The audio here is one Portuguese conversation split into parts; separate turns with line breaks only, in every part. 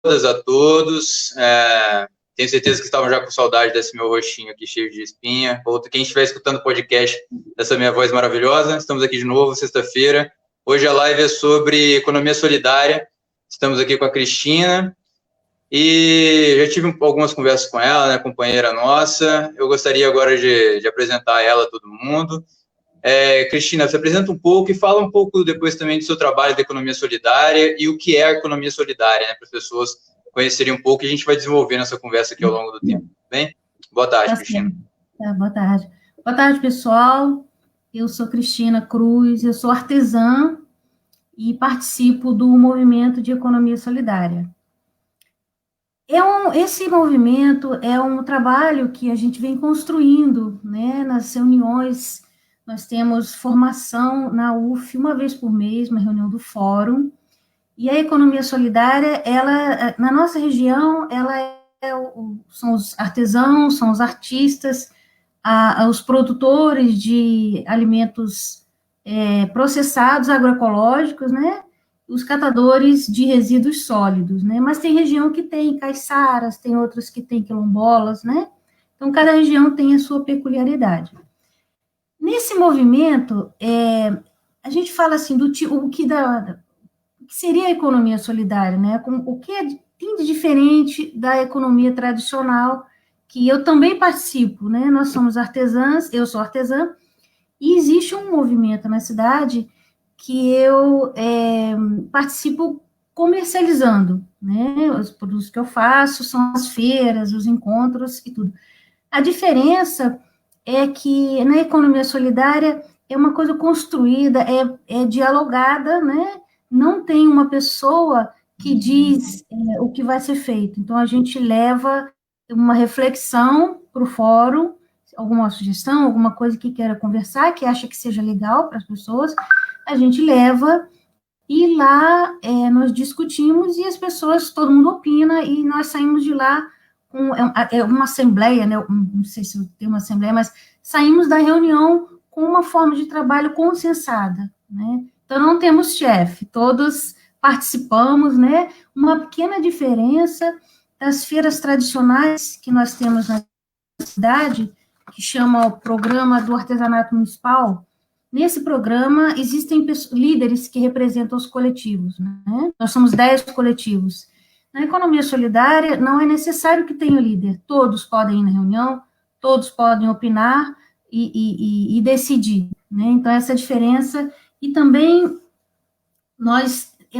todas, a todos. Tenho certeza que estavam já com saudade desse meu rostinho aqui cheio de espinha. Ou quem estiver escutando o podcast, dessa minha voz maravilhosa. Estamos aqui de novo, sexta-feira. Hoje a live é sobre economia solidária. Estamos aqui com a Cristina. E já tive algumas conversas com ela, né, companheira nossa. Eu gostaria agora de apresentar ela a todo mundo. Cristina, se apresenta um pouco e fala um pouco depois também do seu trabalho da economia solidária e o que é a economia solidária, né, para as pessoas conhecerem um pouco, e a gente vai desenvolvendo essa conversa aqui ao longo do tempo. Bem? Boa tarde, Cristina.
Boa tarde. Boa tarde, pessoal. Eu sou Cristina Cruz, eu sou artesã e participo do movimento de economia solidária. Esse movimento é um trabalho que a gente vem construindo, né, nas reuniões. Nós temos formação na UF uma vez por mês, uma reunião do fórum, e a economia solidária, ela, na nossa região, são os artesãos, são os artistas, os produtores de alimentos processados, agroecológicos, né, os catadores de resíduos sólidos, né, mas tem região que tem caiçaras, tem outras que tem quilombolas, né, então cada região tem a sua peculiaridade. Nesse movimento, a gente fala assim, o que seria a economia solidária, né, o que tem de diferente da economia tradicional, que eu também participo, né, nós somos artesãs, eu sou artesã, e existe um movimento na cidade que eu participo comercializando, né, os produtos que eu faço são as feiras, os encontros e tudo. A diferença é que na economia solidária é uma coisa construída, é dialogada, né, não tem uma pessoa que diz o que vai ser feito, então a gente leva uma reflexão para o fórum, alguma sugestão, alguma coisa que queira conversar, que acha que seja legal para as pessoas, a gente leva, e lá nós discutimos, e as pessoas, todo mundo opina, e nós saímos de lá com uma assembleia, né, não sei se tem uma assembleia, mas saímos da reunião com uma forma de trabalho consensada, né, então não temos chefe, todos participamos, né, uma pequena diferença das feiras tradicionais que nós temos na cidade, que chama o Programa do Artesanato Municipal. Nesse programa, existem líderes que representam os coletivos, né? Nós somos 10 coletivos. Na economia solidária, não é necessário que tenha líder, todos podem ir na reunião, todos podem opinar e decidir, né? Então, essa diferença, e também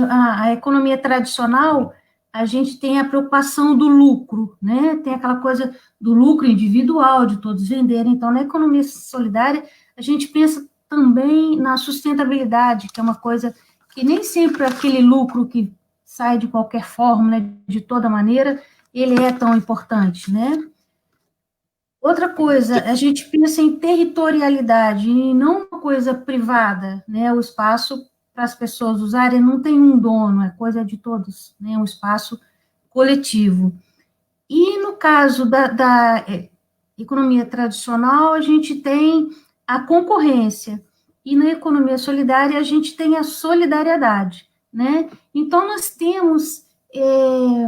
a economia tradicional, a gente tem a preocupação do lucro, né? Tem aquela coisa do lucro individual, de todos venderem. Então, na economia solidária, a gente pensa também na sustentabilidade, que é uma coisa que nem sempre aquele lucro que sai de qualquer forma, né, de toda maneira, ele é tão importante, né? Outra coisa, a gente pensa em territorialidade, e não uma coisa privada, né? O espaço para as pessoas usarem não tem um dono, é coisa de todos, né? Um espaço coletivo. E no caso da economia tradicional, a gente tem a concorrência, e na economia solidária a gente tem a solidariedade, né? Então,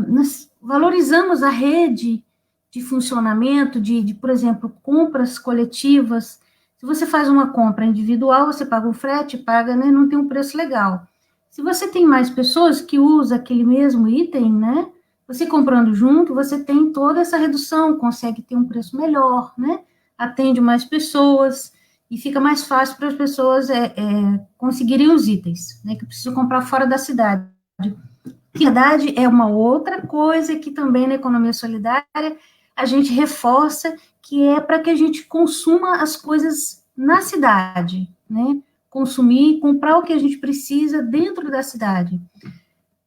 nós valorizamos a rede de funcionamento, por exemplo, compras coletivas. Se você faz uma compra individual, você paga um frete, paga, né, não tem um preço legal. Se você tem mais pessoas que usam aquele mesmo item, né, você comprando junto, você tem toda essa redução, consegue ter um preço melhor, né, atende mais pessoas, e fica mais fácil para as pessoas conseguirem os itens, né, que precisam comprar fora da cidade. Que, na verdade, é uma outra coisa que também na economia solidária a gente reforça, que é para que a gente consuma as coisas na cidade, né, consumir, comprar o que a gente precisa dentro da cidade.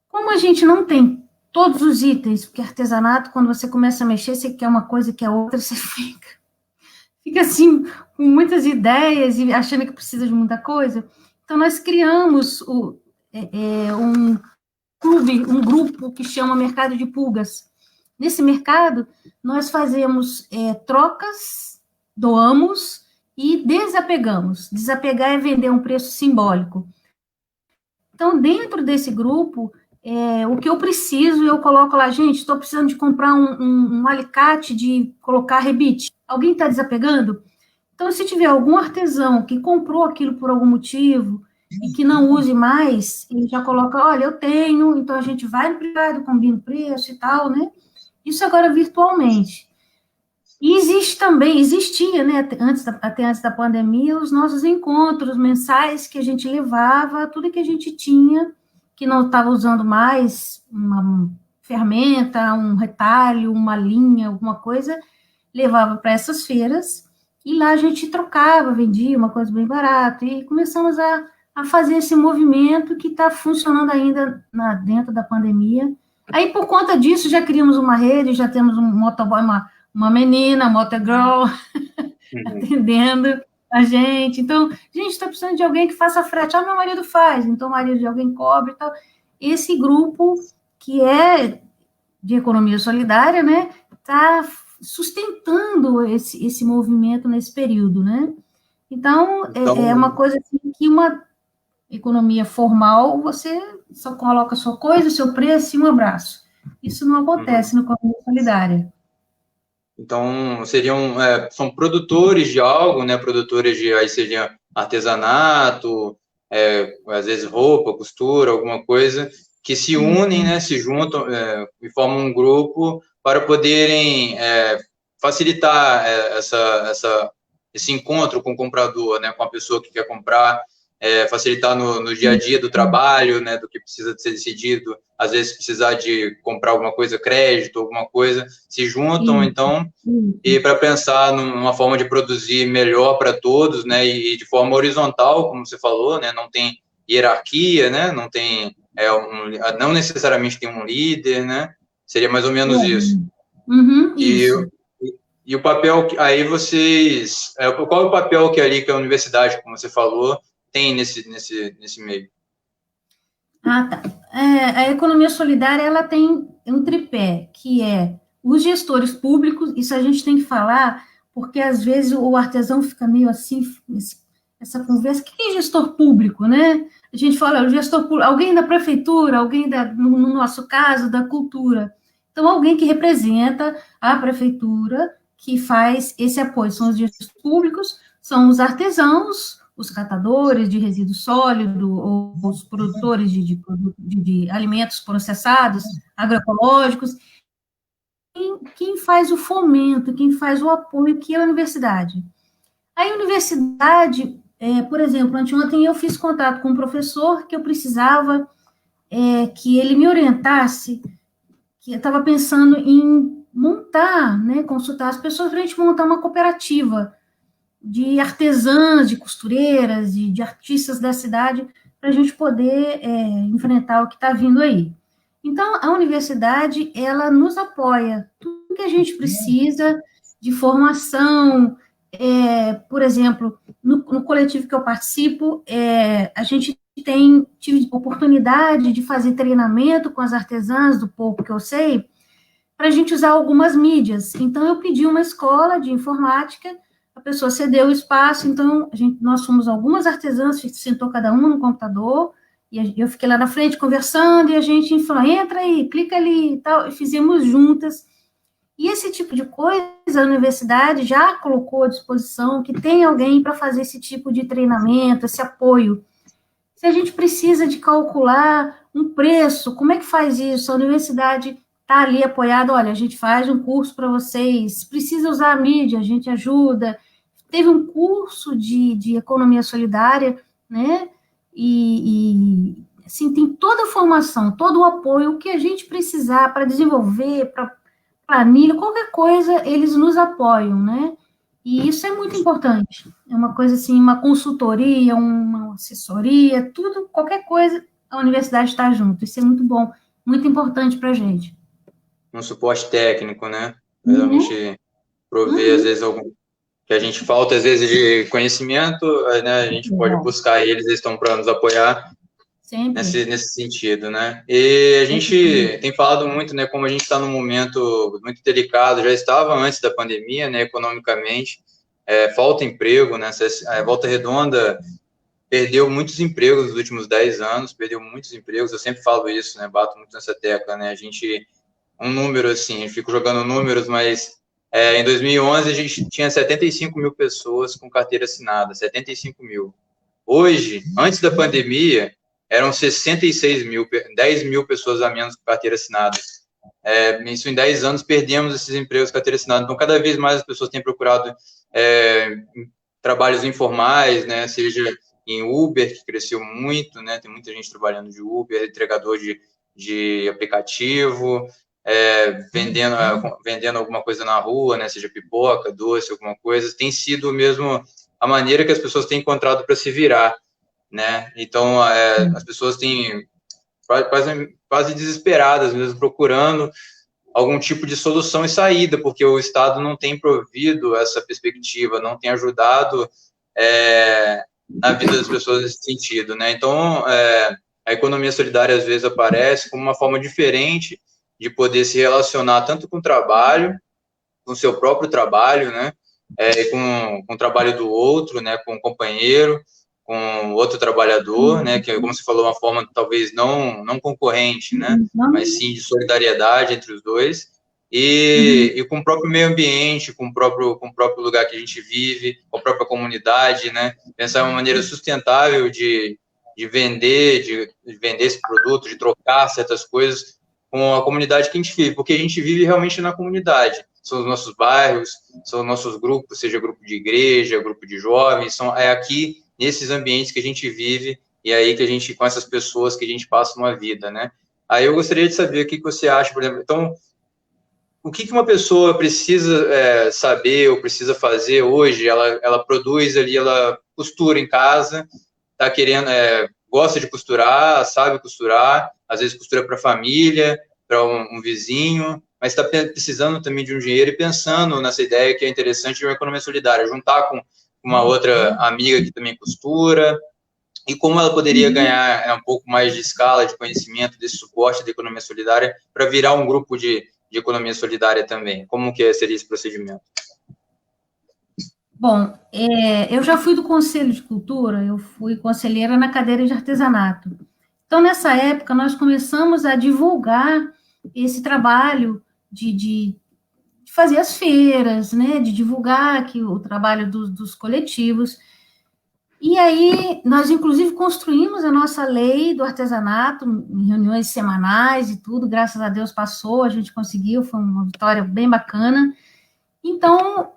Como a gente não tem todos os itens, porque artesanato, quando você começa a mexer, você quer uma coisa, quer outra, você fica assim, com muitas ideias e achando que precisa de muita coisa. Então, nós criamos um grupo que chama Mercado de Pulgas. Nesse mercado, nós fazemos trocas, doamos e desapegamos. Desapegar é vender a um preço simbólico. Então, dentro desse grupo, o que eu preciso, eu coloco lá, gente, estou precisando de comprar um alicate de colocar rebite. Alguém está desapegando? Então, se tiver algum artesão que comprou aquilo por algum motivo e que não use mais, ele já coloca, olha, eu tenho, então a gente vai no privado, combina o preço e tal, né? Isso agora virtualmente. E existia, né, até antes da pandemia, os nossos encontros mensais que a gente levava, tudo que a gente tinha, que não estava usando mais, uma ferramenta, um retalho, uma linha, alguma coisa, levava para essas feiras, e lá a gente trocava, vendia uma coisa bem barata, e começamos a fazer esse movimento que está funcionando ainda dentro da pandemia. Aí, por conta disso, já criamos uma rede, já temos um motoboy, uma menina, motogirl, atendendo a gente. Então, gente, está precisando de alguém que faça frete. Meu marido faz, então o marido de alguém cobre e tal. Esse grupo, que é de economia solidária, né, está sustentando esse movimento nesse período, né? Então, é uma coisa assim, que uma economia formal, você só coloca a sua coisa, o seu preço e um abraço. Isso não acontece na economia solidária.
Então, são produtores de algo, né? Produtores aí seria artesanato, às vezes roupa, costura, alguma coisa, que se unem, né? Se juntam e formam um grupo para poderem facilitar esse encontro com o comprador, né? Com a pessoa que quer comprar, facilitar no dia a dia do trabalho, né? Do que precisa ser decidido, às vezes precisar de comprar alguma coisa, crédito, alguma coisa, se juntam, então, e para pensar numa forma de produzir melhor para todos, né? E de forma horizontal, como você falou, né? Não tem hierarquia, né? Não tem, não necessariamente tem um líder, né? Seria mais ou menos isso.
Isso.
E o papel, aí vocês, qual é o papel que a universidade, como você falou, tem nesse meio?
Tá. A economia solidária, ela tem um tripé, que é os gestores públicos, isso a gente tem que falar, porque às vezes o artesão fica meio assim, essa conversa, que é gestor público, né? A gente fala, o gestor público, alguém da prefeitura, alguém no nosso caso, da cultura. Então, alguém que representa a prefeitura, que faz esse apoio, são os gestores públicos, são os artesãos, os catadores de resíduo sólido, ou os produtores de alimentos processados, agroecológicos. Quem faz o fomento, quem faz o apoio, que é a universidade. A universidade, por exemplo, anteontem eu fiz contato com um professor que eu precisava que ele me orientasse, que eu estava pensando em montar, né, consultar as pessoas para a gente montar uma cooperativa de artesãs, de costureiras, de artistas da cidade, para a gente poder enfrentar o que está vindo aí. Então, a universidade, ela nos apoia, tudo que a gente precisa de formação, por exemplo, no coletivo que eu participo, a gente tive oportunidade de fazer treinamento com as artesãs, do pouco que eu sei, para a gente usar algumas mídias. Então, eu pedi uma escola de informática, a pessoa cedeu o espaço, então nós fomos algumas artesãs, sentou cada uma no computador, e eu fiquei lá na frente conversando, e a gente falou, entra aí, clica ali e tal, e fizemos juntas. E esse tipo de coisa, a universidade já colocou à disposição que tem alguém para fazer esse tipo de treinamento, esse apoio. Se a gente precisa de calcular um preço, como é que faz isso? A universidade está ali apoiada, olha, a gente faz um curso para vocês, precisa usar a mídia, a gente ajuda. Teve um curso de economia solidária, né? E assim, tem toda a formação, todo o apoio, o que a gente precisar para desenvolver, para planilha, qualquer coisa, eles nos apoiam, né? E isso é muito importante. É uma coisa assim, uma consultoria, uma assessoria, tudo, qualquer coisa, a universidade está junto. Isso é muito bom, muito importante para a gente.
Um suporte técnico, né? Realmente prover, às vezes, que a gente falta, às vezes, de conhecimento, né? A gente pode buscar eles estão para nos apoiar nesse sentido, né? E a gente tem falado muito, né? Como a gente está num momento muito delicado, já estava antes da pandemia, né? Economicamente, falta emprego, né? A Volta Redonda perdeu muitos empregos nos últimos 10 anos, perdeu muitos empregos, eu sempre falo isso, né, bato muito nessa tecla, né, um número assim, eu fico jogando números, mas em 2011 a gente tinha 75 mil pessoas com carteira assinada, 75 mil. Hoje, antes da pandemia, eram 66 mil, 10 mil pessoas a menos com carteira assinada. Isso em 10 anos perdemos esses empregos com carteira assinada. Então, cada vez mais as pessoas têm procurado trabalhos informais, né, seja em Uber, que cresceu muito, né, tem muita gente trabalhando de Uber, entregador de aplicativo, vendendo alguma coisa na rua, né, seja pipoca, doce, alguma coisa, tem sido mesmo a maneira que as pessoas têm encontrado para se virar, né, então as pessoas têm quase desesperadas mesmo, procurando algum tipo de solução e saída, porque o Estado não tem provido essa perspectiva, não tem ajudado na vida das pessoas nesse sentido, né, então a economia solidária às vezes aparece como uma forma diferente de poder se relacionar tanto com o trabalho, com o seu próprio trabalho, né, com o trabalho do outro, né, com o companheiro, com outro trabalhador, né, que, como você falou, uma forma talvez não concorrente, né, mas sim de solidariedade entre os dois, e com o próprio meio ambiente, com o próprio lugar que a gente vive, com a própria comunidade, né, pensar em uma maneira sustentável de vender esse produto, de trocar certas coisas com a comunidade que a gente vive, porque a gente vive realmente na comunidade. São os nossos bairros, são os nossos grupos, seja grupo de igreja, grupo de jovens, é aqui nesses ambientes que a gente vive e aí que a gente, com essas pessoas que a gente passa uma vida, né? Aí eu gostaria de saber o que você acha, por exemplo, então, o que uma pessoa precisa saber ou precisa fazer hoje? Ela produz ali, ela costura em casa, tá querendo, gosta de costurar, sabe costurar, às vezes costura para a família, para um vizinho, mas está precisando também de um dinheiro e pensando nessa ideia que é interessante de uma economia solidária, juntar com uma outra amiga que também costura, e como ela poderia ganhar um pouco mais de escala, de conhecimento desse suporte da economia solidária para virar um grupo de economia solidária também. Como que seria esse procedimento?
Bom, eu já fui do Conselho de Cultura, eu fui conselheira na cadeira de artesanato. Então, nessa época, nós começamos a divulgar esse trabalho de fazer as feiras, né, de divulgar aqui o trabalho dos coletivos. E aí, nós, inclusive, construímos a nossa lei do artesanato em reuniões semanais e tudo, graças a Deus passou, a gente conseguiu, foi uma vitória bem bacana. Então,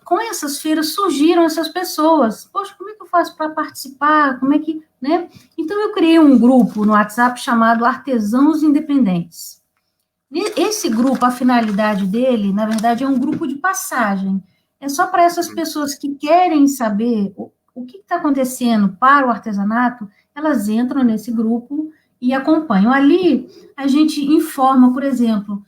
com essas feiras surgiram essas pessoas. Poxa, como é que eu faço para participar? Como é que, né? Então, eu criei um grupo no WhatsApp chamado Artesãos Independentes. Esse grupo, a finalidade dele, na verdade, é um grupo de passagem. É só para essas pessoas que querem saber o que está acontecendo para o artesanato, elas entram nesse grupo e acompanham. Ali, a gente informa, por exemplo,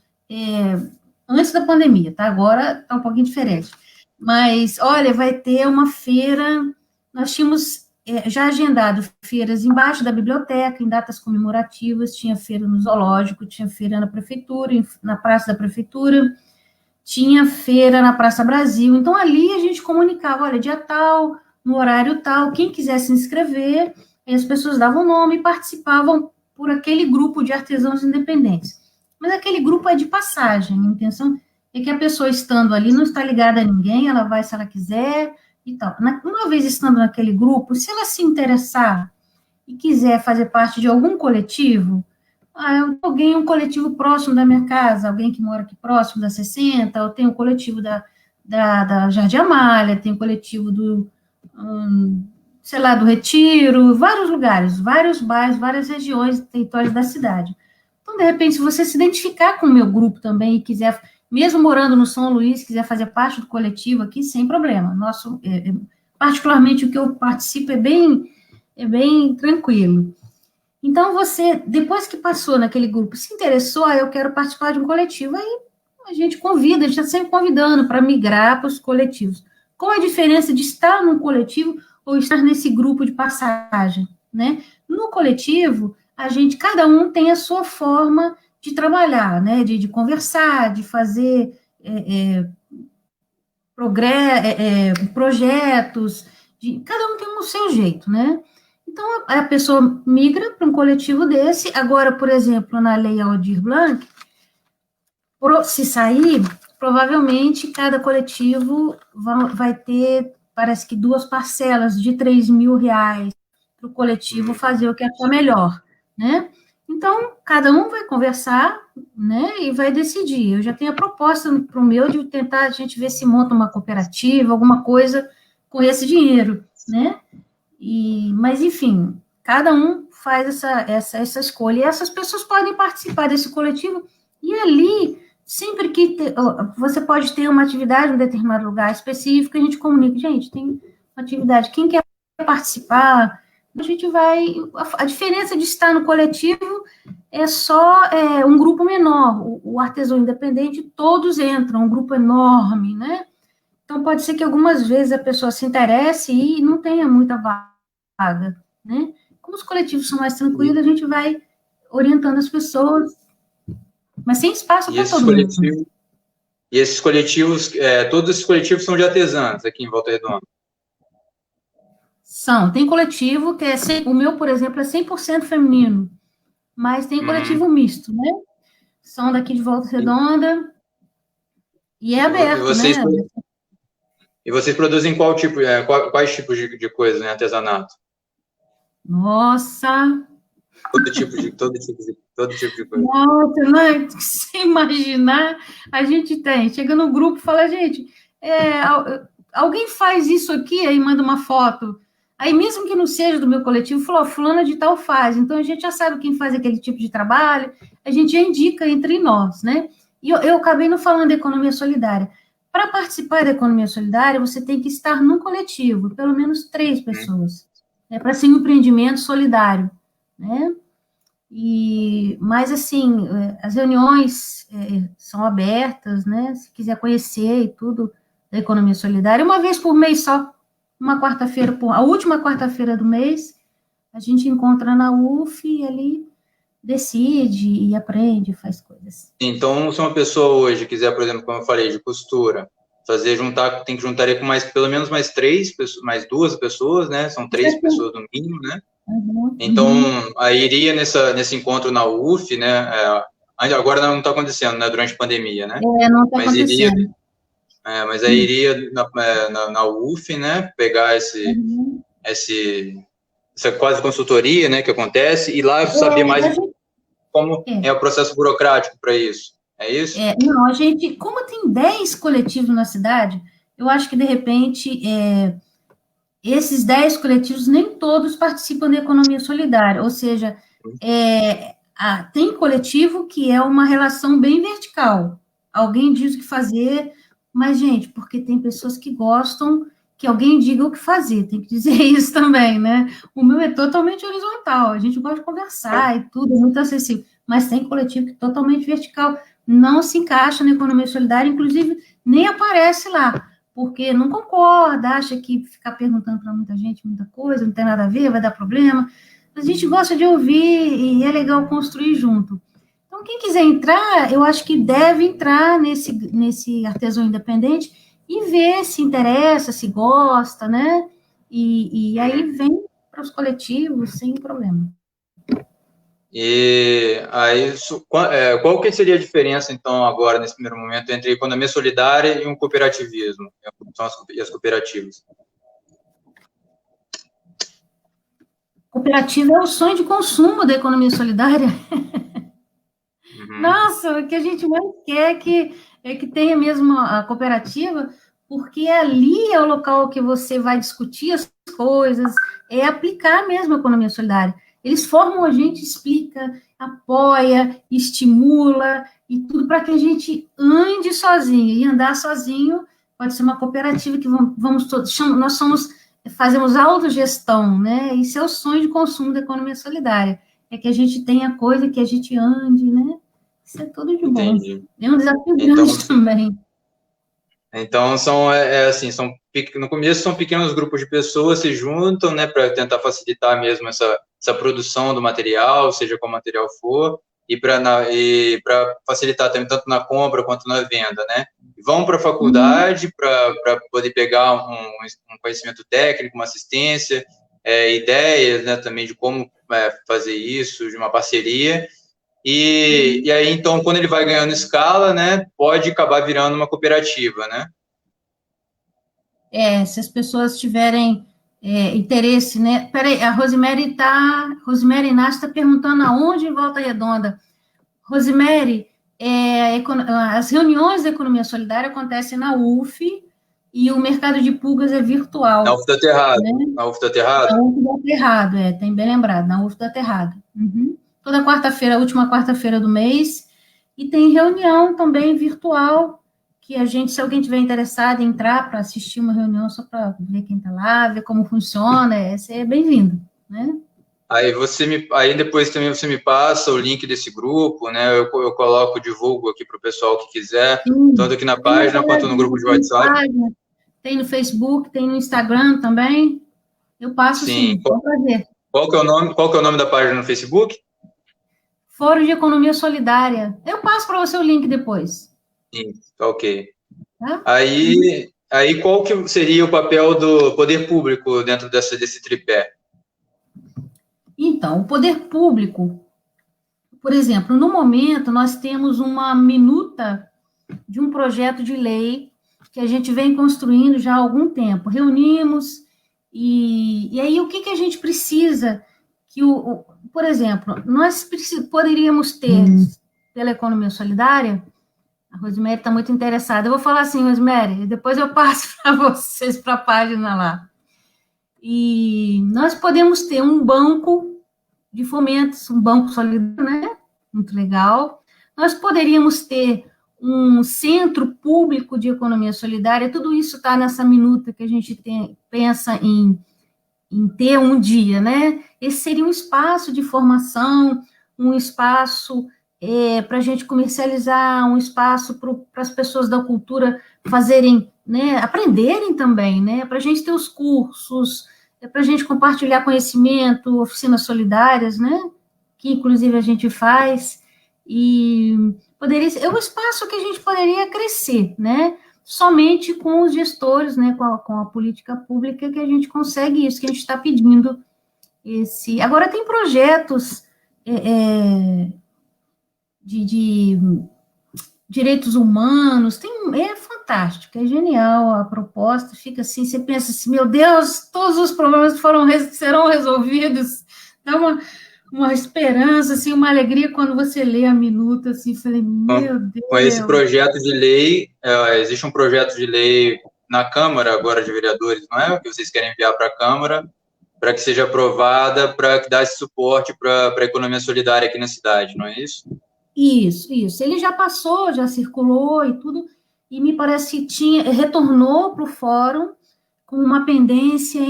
antes da pandemia, tá? Agora está um pouquinho diferente. Mas, olha, vai ter uma feira, nós tínhamos já agendado feiras embaixo da biblioteca, em datas comemorativas, tinha feira no zoológico, tinha feira na prefeitura, na praça da prefeitura, tinha feira na Praça Brasil. Então, ali a gente comunicava, olha, dia tal, no horário tal, quem quiser se inscrever, as pessoas davam nome e participavam por aquele grupo de artesãos independentes. Mas aquele grupo é de passagem, a intenção é que a pessoa estando ali não está ligada a ninguém, ela vai se ela quiser e tal. Uma vez estando naquele grupo, se ela se interessar e quiser fazer parte de algum coletivo, um coletivo próximo da minha casa, alguém que mora aqui próximo da 60, eu tenho o coletivo da Jardim Amália, tem o coletivo do Retiro, vários lugares, vários bairros, várias regiões, territórios da cidade. Então, de repente, se você se identificar com o meu grupo também e quiser, mesmo morando no São Luís, quiser fazer parte do coletivo aqui, sem problema. Particularmente, o que eu participo é bem tranquilo. Então, você, depois que passou naquele grupo, se interessou, eu quero participar de um coletivo, aí a gente convida, a gente está sempre convidando para migrar para os coletivos. Qual a diferença de estar num coletivo ou estar nesse grupo de passagem, né? No coletivo, cada um tem a sua forma de trabalhar, né? De conversar, de fazer projetos, cada um tem o seu jeito, né? Então, a pessoa migra para um coletivo desse. Agora, por exemplo, na Lei Aldir Blanc, se sair, provavelmente cada coletivo vai ter, parece que 2 parcelas de R$ 3.000 para o coletivo fazer o que achar melhor, né? Então, cada um vai conversar, né, e vai decidir. Eu já tenho a proposta para o meu de tentar a gente ver se monta uma cooperativa, alguma coisa com esse dinheiro, né? Mas, enfim, cada um faz essa escolha. E essas pessoas podem participar desse coletivo e ali, sempre que você pode ter uma atividade em um determinado lugar específico, a gente comunica, gente, tem uma atividade, quem quer participar? A gente vai... A diferença de estar no coletivo é só um grupo menor. O artesão independente, todos entram, um grupo enorme, né? Então, pode ser que algumas vezes a pessoa se interesse e não tenha muita vaga, né? Como os coletivos são mais tranquilos, a gente vai orientando as pessoas, mas sem espaço para todo mundo.
E esses coletivos, todos esses coletivos são de artesãos aqui em Volta Redonda?
Tem coletivo que o meu, por exemplo, é 100% feminino, mas tem coletivo misto, né? São daqui de Volta Redonda e é aberto, né?
E vocês produzem quais tipos de coisa, né, artesanato?
Nossa!
Todo tipo de coisa.
Nossa, não, sem imaginar, a gente chega no grupo e fala, gente, alguém faz isso aqui, aí manda uma foto. Aí, mesmo que não seja do meu coletivo, falou, fulana de tal faz. Então, a gente já sabe quem faz aquele tipo de trabalho, a gente já indica entre nós, né? E eu acabei não falando da economia solidária. Para participar da economia solidária, você tem que estar num coletivo, pelo menos 3 pessoas. É para ser um empreendimento solidário, né? Mas, assim, as reuniões são abertas, né? Se quiser conhecer e tudo da economia solidária, uma vez por mês só, uma quarta-feira, a última quarta-feira do mês, a gente encontra na UF e ali decide e aprende, faz coisas.
Então, se uma pessoa hoje quiser, por exemplo, como eu falei, de costura, tem que juntar com pelo menos mais 2 pessoas, né? São 3 pessoas no mínimo, né? Então, aí iria nesse encontro na UF, né? Agora não está acontecendo, né? Durante a pandemia, né?
Não está acontecendo.
Mas aí iria na UF, né? Pegar essa quase consultoria, né? Que acontece, e lá saber mais como é o processo burocrático para isso. É isso?
Não, a gente, como tem 10 coletivos na cidade, eu acho que, de repente, esses 10 coletivos, nem todos participam da economia solidária, ou seja, tem coletivo que é uma relação bem vertical. Alguém diz o que fazer, mas, gente, porque tem pessoas que gostam que alguém diga o que fazer, tem que dizer isso também, né? O meu é totalmente horizontal, a gente gosta de conversar e tudo, é muito acessível, mas tem coletivo que é totalmente vertical, não se encaixa na economia solidária, inclusive nem aparece lá, porque não concorda, acha que ficar perguntando para muita gente, muita coisa, não tem nada a ver, vai dar problema. A gente gosta de ouvir e é legal construir junto. Então, quem quiser entrar, eu acho que deve entrar nesse artesão independente e ver se interessa, se gosta, né? E aí vem para os coletivos sem problema.
E aí, qual que seria a diferença, então, agora, nesse primeiro momento, entre a economia solidária e um cooperativismo? São as cooperativas.
Cooperativa é o sonho de consumo da economia solidária. Nossa, o que a gente mais quer é que tenha mesmo a cooperativa, porque ali é o local que você vai discutir as coisas, é aplicar mesmo a economia solidária. Eles formam a gente, explica, apoia, estimula, e tudo para que a gente ande sozinho. E andar sozinho pode ser uma cooperativa que vamos todos... Fazemos autogestão, né? Isso é o sonho de consumo da economia solidária. É que a gente tenha coisa, que a gente ande, né? Isso é tudo de bom.
Entendi.
É um desafio grande também.
Então, no começo são pequenos grupos de pessoas se juntam, né, para tentar facilitar mesmo essa produção do material, seja qual material for, e para facilitar também tanto na compra quanto na venda, né? Vão para a faculdade para poder pegar um conhecimento técnico, uma assistência, ideias, né, também de como fazer isso, de uma parceria. E aí, então, quando ele vai ganhando escala, né, pode acabar virando uma cooperativa, né?
Se as pessoas tiverem interesse, né? Peraí, a Rosemary Inácio está perguntando aonde em Volta Redonda. Rosemary, as reuniões da Economia Solidária acontecem na UF e o mercado de pulgas é virtual.
Na UF da Terrado.
Né?
Na UF da Terrado?
Na UF da Terrado, tem bem lembrado, na UF da Terrado. Toda quarta-feira, última quarta-feira do mês, e tem reunião também virtual, que se alguém tiver interessado em entrar para assistir uma reunião, só para ver quem está lá, ver como funciona, você é bem-vindo, né?
Aí depois também você me passa o link desse grupo, né? Eu coloco, divulgo aqui para o pessoal que quiser, tanto aqui na página quanto no grupo de WhatsApp.
Tem no Facebook, tem no Instagram também. Eu passo sim, com prazer.
Qual que é o nome da página no Facebook?
Fórum de Economia Solidária. Eu passo para você o link depois.
Sim, ok.
Tá?
Aí qual que seria o papel do poder público dentro desse tripé?
Então, o poder público, por exemplo, no momento nós temos uma minuta de um projeto de lei que a gente vem construindo já há algum tempo. Reunimos e aí o que a gente precisa por exemplo, nós poderíamos ter pela economia solidária. A Rosemary está muito interessada. Eu vou falar assim, Rosemary, depois eu passo para vocês para a página lá. E nós podemos ter um banco de fomentos, um banco solidário, né? Muito legal. Nós poderíamos ter um centro público de economia solidária. Tudo isso está nessa minuta que a gente pensa em ter um dia, né? Esse seria um espaço de formação, um espaço para a gente comercializar, um espaço para as pessoas da cultura fazerem, né, aprenderem também, né? Para a gente ter os cursos, para a gente compartilhar conhecimento, oficinas solidárias, né? Que inclusive a gente faz, e é um espaço que a gente poderia crescer, né? Somente com os gestores, né, com a política pública que a gente consegue isso, que a gente está pedindo. Agora, tem projetos de direitos humanos, é fantástico, é genial a proposta, fica assim, você pensa assim, meu Deus, todos os problemas serão resolvidos, dá uma esperança, assim, uma alegria quando você lê a minuta, assim, falei, meu Deus.
Com esse projeto de lei, existe um projeto de lei na Câmara agora de Vereadores, não é? Que vocês querem enviar para a Câmara, para que seja aprovada, para que dê esse suporte para a economia solidária aqui na cidade, não é isso?
Isso. Ele já passou, já circulou e tudo, e me parece que retornou para o fórum com uma pendência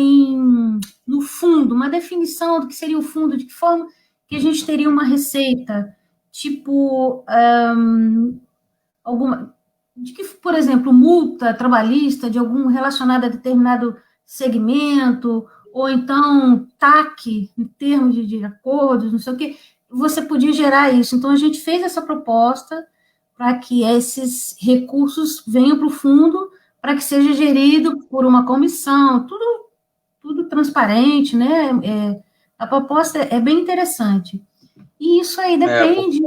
no fundo, uma definição do que seria o fundo, de que forma que a gente teria uma receita, tipo, por exemplo, multa trabalhista de algum relacionado a determinado segmento, ou então TAC, em termos de acordos, não sei o quê, você podia gerar isso. Então, a gente fez essa proposta para que esses recursos venham para o fundo, para que seja gerido por uma comissão, tudo transparente, né? A proposta é bem interessante. E isso aí depende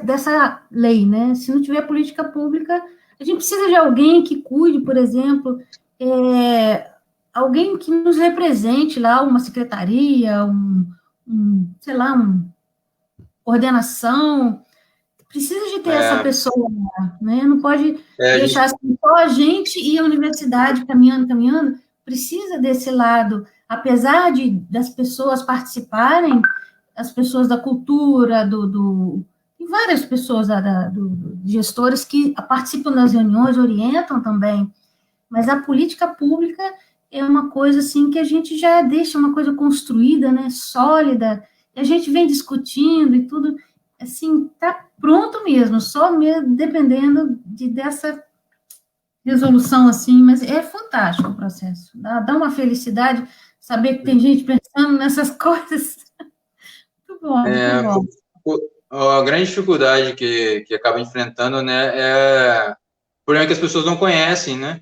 dessa lei, né? Se não tiver política pública, a gente precisa de alguém que cuide, por exemplo, alguém que nos represente lá, uma secretaria, sei lá, uma coordenação. Precisa de ter essa pessoa lá, né? Não pode deixar assim, só a gente e a universidade caminhando. Precisa desse lado, apesar das pessoas participarem, as pessoas da cultura, e várias pessoas gestores que participam das reuniões, orientam também, mas a política pública é uma coisa assim que a gente já deixa uma coisa construída, né, sólida, e a gente vem discutindo e tudo, assim, tá pronto mesmo, só mesmo dependendo dessa resolução, assim, mas é fantástico o processo, dá uma felicidade saber que tem gente pensando nessas coisas. Muito Muito bom.
A grande dificuldade que acaba enfrentando, né, é o problema que as pessoas não conhecem, né?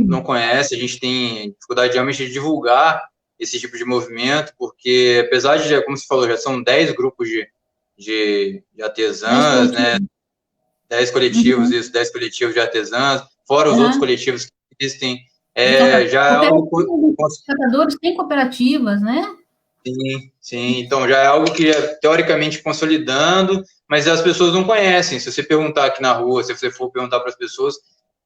Não conhecem, a gente tem dificuldade realmente de divulgar esse tipo de movimento, porque apesar de, como você falou, já são 10 grupos de artesãs, né? 10 coletivos, isso, 10 coletivos de artesãs, fora os outros coletivos que existem, já é algo...
Os catadores têm cooperativas, né?
Sim. Então, já é algo que é teoricamente consolidando, mas as pessoas não conhecem. Se você perguntar aqui na rua, se você for perguntar para as pessoas,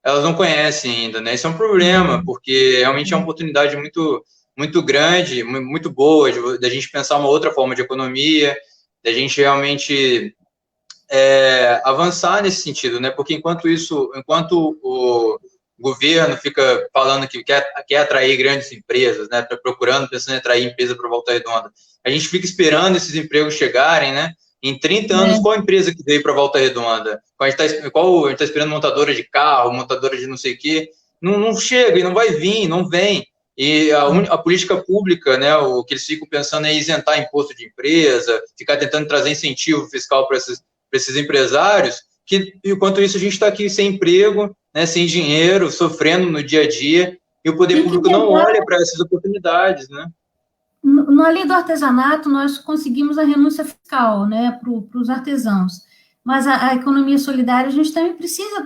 elas não conhecem ainda, né? Isso é um problema, porque realmente é uma oportunidade muito grande, muito boa, da gente pensar uma outra forma de economia, da gente realmente avançar nesse sentido, né? Porque enquanto o governo fica falando que quer atrair grandes empresas, né? Pensando em atrair empresa para Volta Redonda, a gente fica esperando esses empregos chegarem, né? Em 30 anos, qual empresa que veio para Volta Redonda? A gente está esperando montadora de carro, montadora de não sei o quê? Não chega e não vai vir, não vem. E a política pública, né, o que eles ficam pensando é isentar imposto de empresa, ficar tentando trazer incentivo fiscal para esses empresários, que enquanto isso a gente está aqui sem emprego, né, sem dinheiro, sofrendo no dia a dia, e o poder público não olha para essas oportunidades, né?
Na lei do artesanato, nós conseguimos a renúncia fiscal, né, para os artesãos, mas a economia solidária, a gente também precisa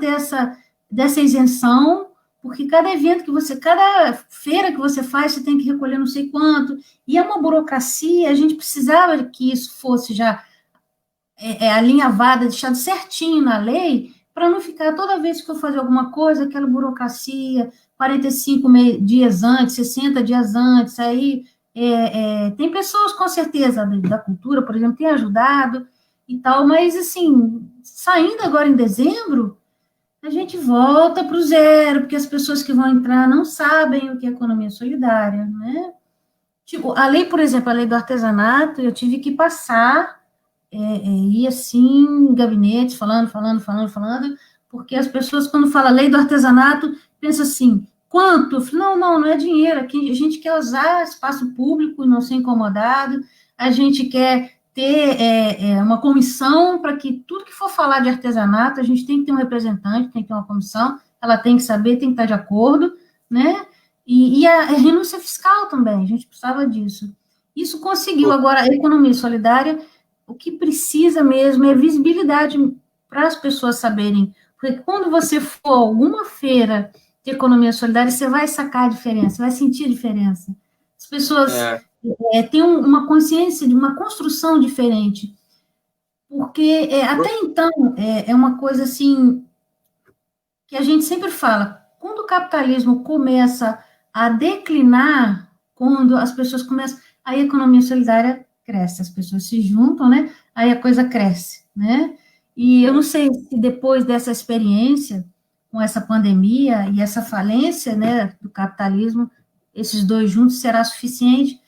dessa isenção, porque cada feira que você faz, você tem que recolher não sei quanto, e é uma burocracia, a gente precisava que isso fosse já alinhavada, deixado certinho na lei, para não ficar toda vez que eu fazer alguma coisa, aquela burocracia, 45 dias antes, 60 dias antes, aí tem pessoas, com certeza, da cultura, por exemplo, tem ajudado e tal, mas, assim, saindo agora em dezembro, a gente volta para o zero, porque as pessoas que vão entrar não sabem o que é economia solidária, né? Tipo, a lei, por exemplo, a lei do artesanato, eu tive que passar, ir assim, em gabinetes, falando, porque as pessoas, quando falam lei do artesanato, pensam assim, quanto? Eu falei, não é dinheiro, aqui a gente quer usar espaço público e não ser incomodado, a gente quer ter uma comissão para que tudo que for falar de artesanato, a gente tem que ter um representante, tem que ter uma comissão, ela tem que saber, tem que estar de acordo, né? E a renúncia fiscal também, a gente precisava disso. Isso conseguiu. Agora, a economia solidária, o que precisa mesmo é visibilidade para as pessoas saberem, porque quando você for a alguma feira de economia solidária, você vai sacar a diferença, vai sentir a diferença. As pessoas têm uma consciência de uma construção diferente, porque até então é uma coisa assim que a gente sempre fala, quando o capitalismo começa a declinar, quando as pessoas começam, aí a economia solidária cresce, as pessoas se juntam, né? Aí a coisa cresce, né? E eu não sei se depois dessa experiência, com essa pandemia e essa falência, né, do capitalismo, esses dois juntos será suficiente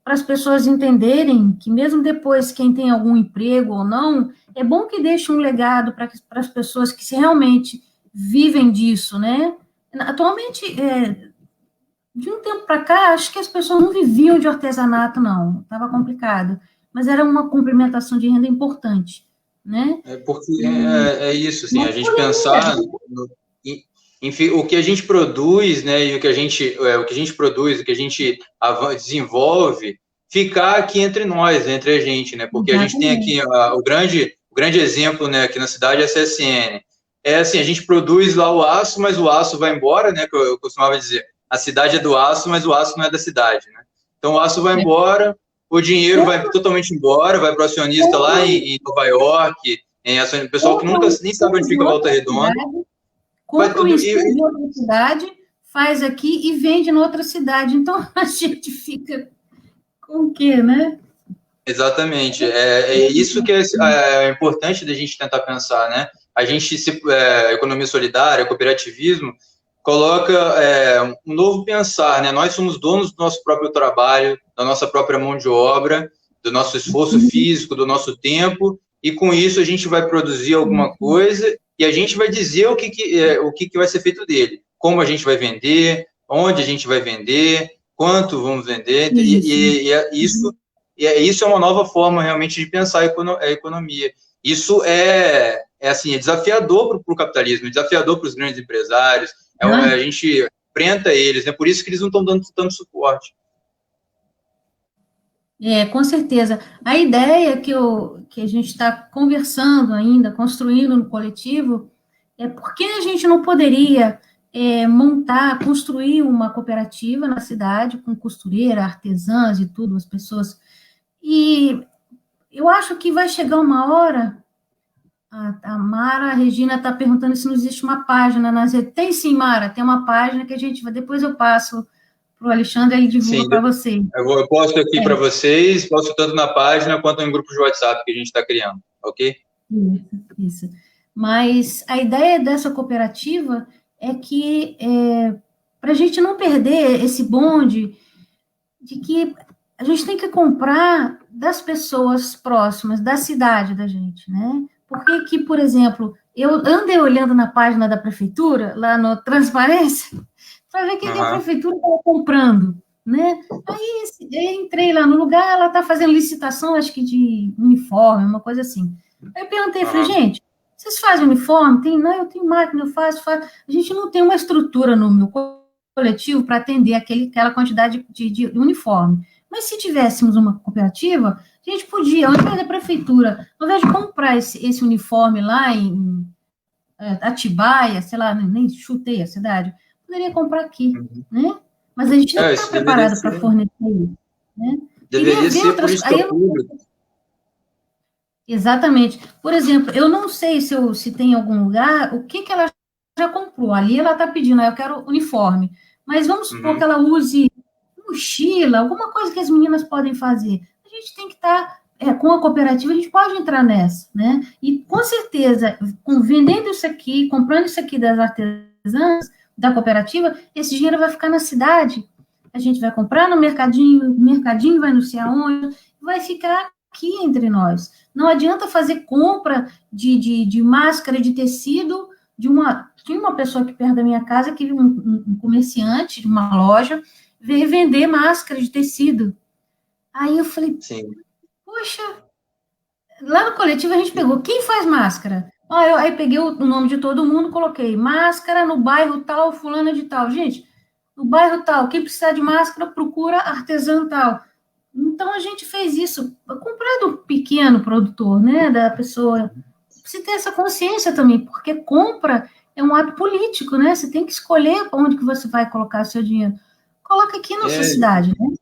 para as pessoas entenderem que mesmo depois quem tem algum emprego ou não, é bom que deixe um legado para as pessoas que realmente vivem disso, né? Atualmente, de um tempo para cá, acho que as pessoas não viviam de artesanato, não. Estava complicado. Mas era uma complementação de renda importante, né?
Porque isso, assim, a gente pensar... Enfim, o que a gente produz, né, e o que a gente produz, o que a gente desenvolve, ficar aqui entre nós, entre a gente, né? Porque a gente tem aqui o grande exemplo, né, aqui na cidade é a CSN. Assim, a gente produz lá o aço, mas o aço vai embora, né? Que eu costumava dizer, a cidade é do aço, mas o aço não é da cidade, né? Então o aço vai embora, o dinheiro vai totalmente embora, vai para o acionista lá em Nova York, o pessoal que nunca nem sabe onde fica a Volta Redonda.
Compra um estúdio em outra cidade, faz aqui e vende em outra cidade. Então, a gente fica com o quê, né?
Exatamente. É isso que é importante da gente tentar pensar, né? A gente, economia solidária, cooperativismo, coloca um novo pensar, né? Nós somos donos do nosso próprio trabalho, da nossa própria mão de obra, do nosso esforço físico, do nosso tempo, e com isso a gente vai produzir alguma coisa e a gente vai dizer o que vai ser feito dele, como a gente vai vender, onde a gente vai vender, quanto vamos vender, e isso isso é uma nova forma realmente de pensar a economia. Isso assim, é desafiador para o capitalismo, é desafiador para os grandes empresários, a gente enfrenta eles, né? Por isso que eles não estão dando tanto suporte.
Com certeza. A ideia que a gente está conversando ainda, construindo no coletivo, é por que a gente não poderia construir uma cooperativa na cidade, com costureira, artesãs e tudo, as pessoas. E eu acho que vai chegar uma hora. A Mara, a Regina está perguntando se não existe uma página nas redes. Tem sim, Mara, tem uma página que a gente vai. Depois eu passo para o Alexandre, ele divulga para você.
Eu posto aqui para vocês, posto tanto na página quanto em grupos de WhatsApp que a gente está criando, ok?
Isso. Mas a ideia dessa cooperativa é que, para a gente não perder esse bonde de que a gente tem que comprar das pessoas próximas, da cidade da gente, né? Porque que, por exemplo, eu andei olhando na página da prefeitura, lá no Transparência, para ver o que a prefeitura estava comprando, né? Aí eu entrei lá no lugar, ela está fazendo licitação, acho que de uniforme, uma coisa assim. Aí eu perguntei, falei, gente, vocês fazem uniforme? Não, eu tenho máquina, eu faço. A gente não tem uma estrutura no meu coletivo para atender aquela quantidade de uniforme. Mas se tivéssemos uma cooperativa, a gente podia, ao invés da prefeitura, ao invés de comprar esse uniforme lá em Atibaia, sei lá, nem chutei a cidade, poderia comprar aqui, né? Mas a gente não está preparado para fornecer isso, né?
Deveria ser política pública.
Exatamente. Por exemplo, eu não sei se tem algum lugar, o que ela já comprou. Ali ela está pedindo, eu quero uniforme. Mas vamos supor que ela use mochila, alguma coisa que as meninas podem fazer. A gente tem que estar, com a cooperativa, a gente pode entrar nessa, né? E, com certeza, vendendo isso aqui, comprando isso aqui das artesãs, da cooperativa, esse dinheiro vai ficar na cidade. A gente vai comprar no mercadinho, o mercadinho vai não sei aonde, vai ficar aqui entre nós. Não adianta fazer compra de máscara de tecido tinha uma pessoa aqui perto da minha casa, que um comerciante de uma loja, veio vender máscara de tecido. Aí eu falei, poxa, lá no coletivo a gente pegou, quem faz máscara? Aí peguei o nome de todo mundo, coloquei máscara no bairro tal, fulana de tal. Gente, no bairro tal, quem precisar de máscara, procura artesã tal. Então a gente fez isso, comprar do pequeno produtor, né, da pessoa. Você ter essa consciência também, porque compra é um ato político, né? Você tem que escolher onde que você vai colocar seu dinheiro. Coloca aqui na sua cidade, né?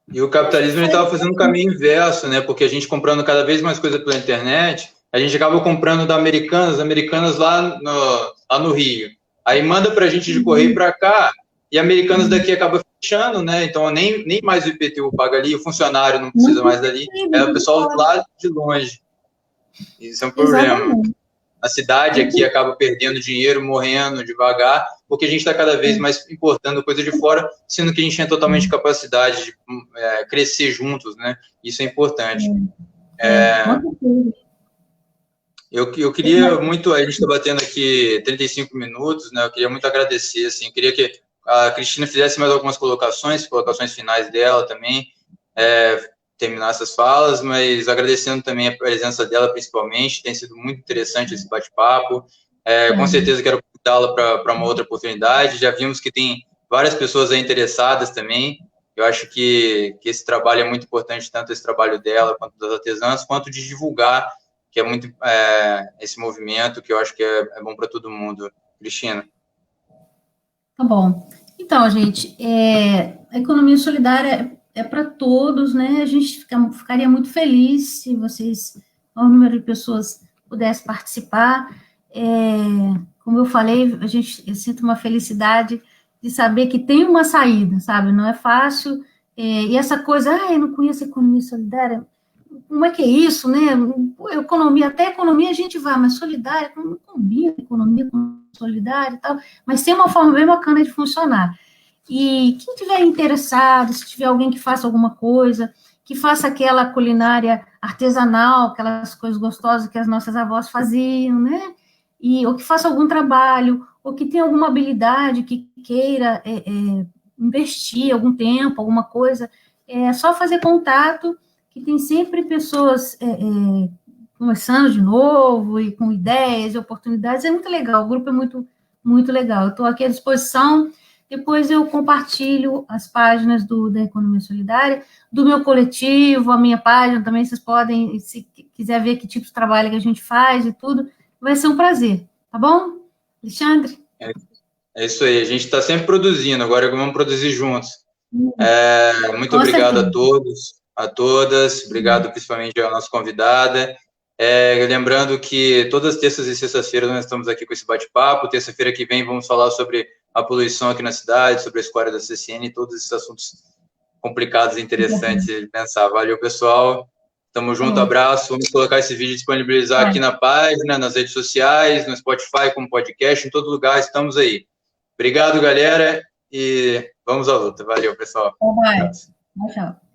E o capitalismo estava fazendo o caminho inverso, né? Porque a gente comprando cada vez mais coisa pela internet, a gente acaba comprando da Americanas lá no Rio. Aí manda para a gente de correio para cá, e Americanas daqui acaba fechando, né? Então nem mais o IPTU paga ali, o funcionário não precisa mais dali, é o pessoal lá de longe. Isso é um problema. Exatamente. A cidade aqui acaba perdendo dinheiro, morrendo devagar, porque a gente está cada vez mais importando coisa de fora, sendo que a gente tem totalmente capacidade de crescer juntos, né? Isso é importante. Eu queria muito, a gente está batendo aqui 35 minutos, né? Eu queria muito agradecer, assim, eu queria que a Cristina fizesse mais algumas colocações finais dela também, terminar essas falas, mas agradecendo também a presença dela, principalmente, tem sido muito interessante esse bate-papo, com certeza quero convidá-la para uma outra oportunidade, já vimos que tem várias pessoas aí interessadas também, eu acho que esse trabalho é muito importante, tanto esse trabalho dela, quanto das artesãs, quanto de divulgar, que é muito esse movimento, que eu acho que é bom para todo mundo. Cristina.
Tá bom. Então, gente, a economia solidária é para todos, né? A gente ficaria muito feliz se vocês, o número de pessoas, pudessem participar. Como eu falei, eu sinto uma felicidade de saber que tem uma saída, sabe? Não é fácil. E essa coisa, eu não conheço a economia solidária, como é que é isso, né? Até economia a gente vai, mas solidária, não combina economia com solidária e tal, mas tem uma forma bem bacana de funcionar. E quem tiver interessado, se tiver alguém que faça alguma coisa, que faça aquela culinária artesanal, aquelas coisas gostosas que as nossas avós faziam, né? Ou que faça algum trabalho, ou que tenha alguma habilidade, que queira investir algum tempo, alguma coisa, é só fazer contato. que tem sempre pessoas começando de novo e com ideias e oportunidades. É muito legal, o grupo é muito, muito legal. Eu estou aqui à disposição. Depois eu compartilho as páginas da Economia Solidária, do meu coletivo, a minha página também, vocês podem, se quiser ver que tipo de trabalho que a gente faz e tudo, vai ser um prazer, tá bom? Alexandre?
É isso aí, a gente está sempre produzindo, agora vamos produzir juntos. Muito obrigado a todos, a todas, obrigado principalmente à nossa convidada. Lembrando que todas as terças e sextas-feiras nós estamos aqui com esse bate-papo. Terça-feira que vem vamos falar sobre a poluição aqui na cidade, sobre a escória da CCN e todos esses assuntos complicados e interessantes de pensar. Valeu, pessoal. Tamo junto, abraço. Vamos colocar esse vídeo, disponibilizar aqui na página, nas redes sociais, no Spotify, como podcast, em todo lugar, estamos aí. Obrigado, galera, e vamos à luta. Valeu, pessoal.
Tchau.